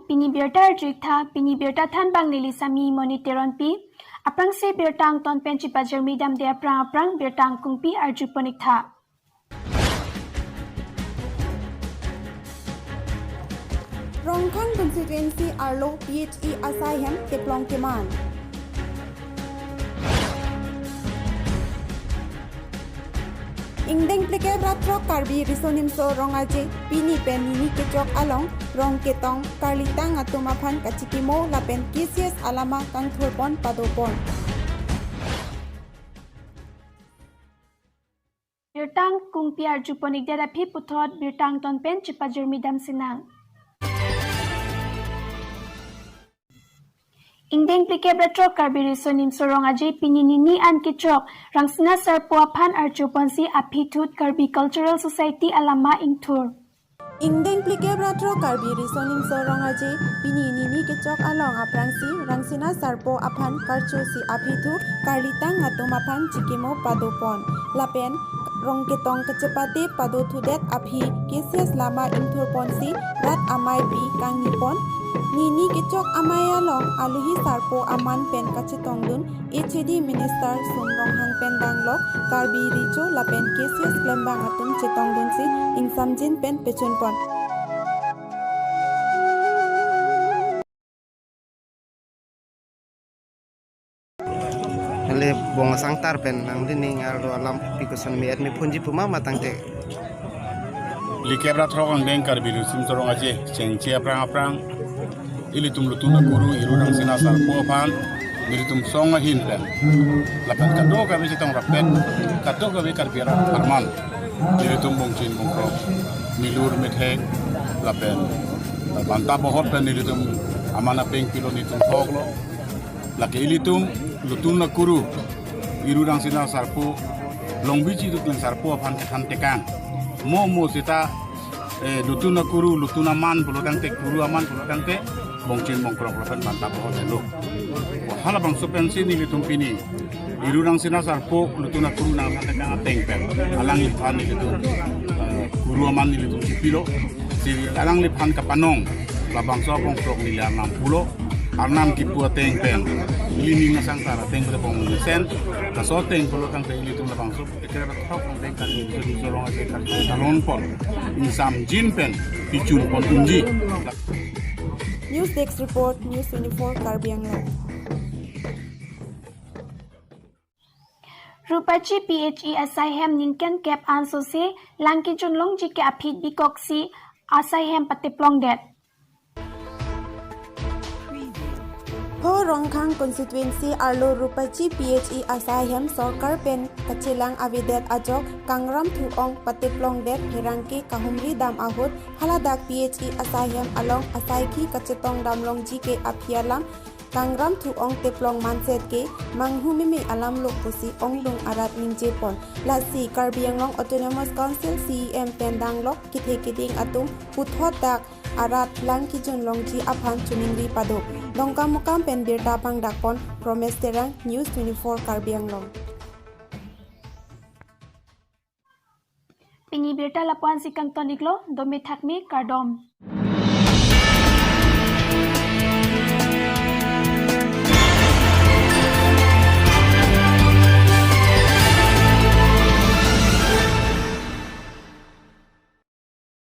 pini birta jikta pini birta than bang nili sami moniteron pi aprang se birtang ton penchi pajer midam de aprang birtang kungpi arjuponik tha Rongkhang constituency Arlo PHE Asaihem Teplong Keman. Ingdeng pleke ratro karbi risonim so rongaje pini pen nini kechok along rong ketong karlitang atumapan kachikimo lapen kisies alama kang thorpon padopon. birtang kungpi arjuponik de rapi puthot birtang ton penchi pajer midam sinang Ingdeng plike bratro karbiri sonim sorong ajay pininini an kichok rangsina sarpo aphan archuponsi apithut karbi cultural society alama ingthur. Ingdeng plike bratro karbiri sonim sorong ajay pininini kechok along aprangsi rangsina sarpo aphan karchosi apithu karlitang atumapan chikimo padopon lapen rongketong kecepati padothudet aphi kesias lama ingthurponsi rat amai pi kang nipon Nini kecok amaya long aluhi sarpo aman pen kacetongdun HED Minister Sumrong Hang pen danglok karbi richo lapen kesias klembang atum cetongdun si ingsamjin pen pechunpon. Hale bong sangtar pen nang dining alo alam pikusan mi admi punji puma matang te. Likebra trokang deng karbi rusim sorong aje cengci aprang ilitum lutuna guru irudang sinasar popan ilitum songa hinpen lapan kado kami citong rapet kado kami karbira arman ilitum bongcin bongkrok milur mithek lapen banta bohot pen ilitum amana peng kilo ilitum hoglo laki ilitum lutuna guru irudang sinasar po longbici tu sarpo popan kekantekan mo sita lutuna guru lutuna man bulutang tek guru aman bulutang tek bongcin bongkrok lapan mantap bohong elo. Wahala bang supensi ni litung pini. Irurang sinasar po lutuna kuru nang katakan ateng pen. Alang lipan ni litung kuru aman ni litung sipilo. Si alang lipan kapanong labang so bongkrok ni liang 60. Arnam kipu ateng pen. Lini ngasang sara ateng pada bong sen. Kaso ateng polo kang teng litung labang so. Ikera batok kang teng kan ni sorong ateng kan talon pon. Insam jin pen. Picun pon unji. News Desk Report, News 24 Karbianglong. Rupachi PHE Asaihem Ninken Cap Ansose Langki Junlong Jike Aphit Bikoksi Asaihem Patiplong Det. Ho Rongkhang constituency Arlo Rupachi PHE Asaihem Sorkar pen kachilang avidet ajok kangram thuong patiplong det hirangki kahumri dam ahut haladak PHE Asaihem along asaiki kachetong damlong jike aphialam kangram thuong teplong manset ke manghumimi alam lokpusi onglung arat ningjepon lasi Karbianglong Autonomous Council CEM pendanglok kithekiding atum puthotak arat langki junlongji aphan chuningri padok dongkam mukam pen birta pang dakpon promes terang News 24 Karbianglong. Pini birta lapuan sikang toniklo domi thakmi kardom.